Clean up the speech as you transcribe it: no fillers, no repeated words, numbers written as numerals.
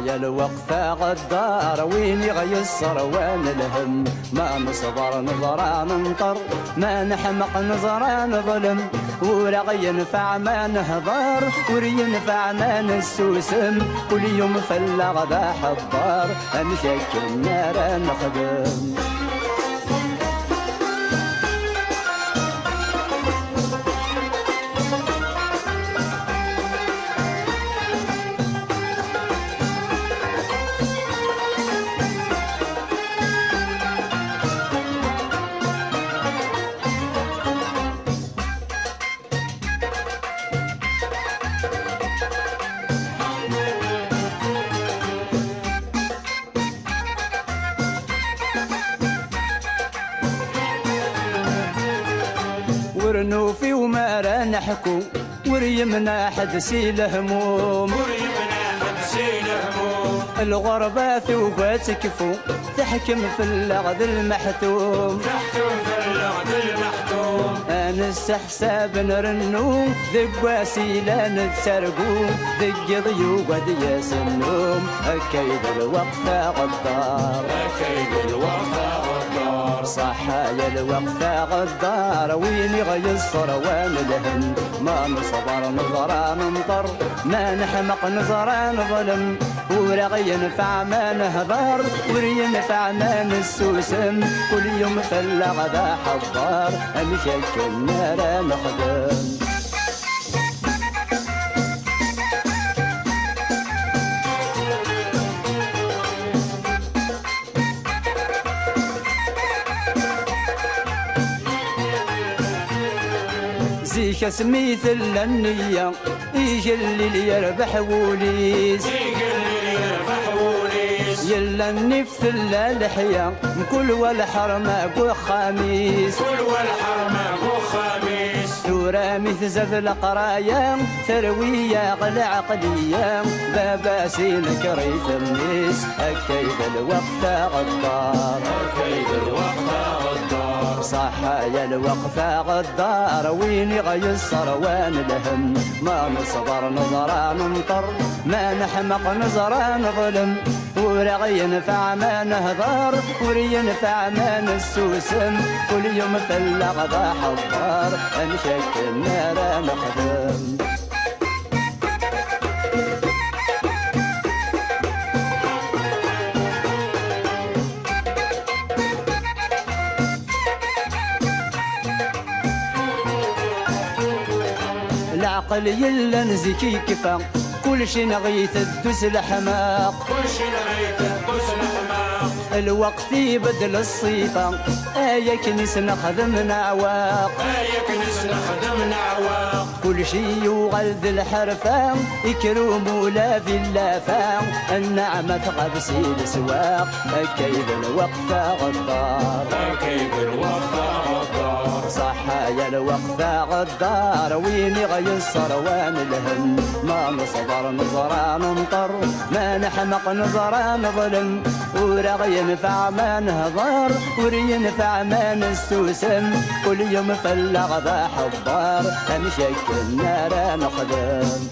يا الوقفة غدار وين يغيصر وين الهم ما نصبر نظران ننطر ما نحمق نظران ظلم ورا ينفع ما نهضر ورا ينفع ما نسوسم كل يوم فلا ذا حضار امشك النار نخدم ورنوفي وما را نحكو وريمنا حد سيل هموم الغربة ثوبات كفو تحكم في اللغد المحتوم أنا استحساب نرنو ذق وسيلة نتسرقو ذق ضيوق ودي سنوم أكيد الوقفة غدار أكيد الوقفة غدار صحايا الوقفة غدار وين يغيصر وين الهم ما نصبر نظران ننطر ما نحمق نظران ظلم ورا ينفع ما نهضر ورا ينفع ما نسوسم كل يوم فلا غدا حضار امشك النار نخدم زيك سميت النية يجي اللي يربح وليس يلا النفس اللحية كل والحرم اكو خميس كل والحرم اكو خميس ثورة مثل زف القرايا ثروية غل عقلية بابا سينك ريث النيس أكيد الوقفة غدار أكيد الوقفة غدار صحايا الوقفة غدار وين يغيصر وين الهم ما نصبر نظران ننطر ما نحمق نظران ظلم ورا ينفع ما نهضر ورا ينفع ما نسوسم كل يوم فلا غدا حضار امشك النار نخدم العقل يلا نزكي كفا كل شي نغيث الدوس الحماق كل شي نغيث الدوس الحماق الوقت يبدل الصيفة اياك نس نخدم نعواق اياك نس نخدم نعواق كل شي يغلذ الحرفة يكرم ولا في اللافة النعمة تغبسي السواق اكيد الوقفة غدار اكيد الوقفة غدار صحايا الوقفة غدار وين يغيصر وين الهم ما نصبر نظران ننطر ما نحمق نظران ظلم ورا ينفع ما نهضر ورا ينفع ما نستوسم كل يوم فلا غدا حضار امشك النار نخدم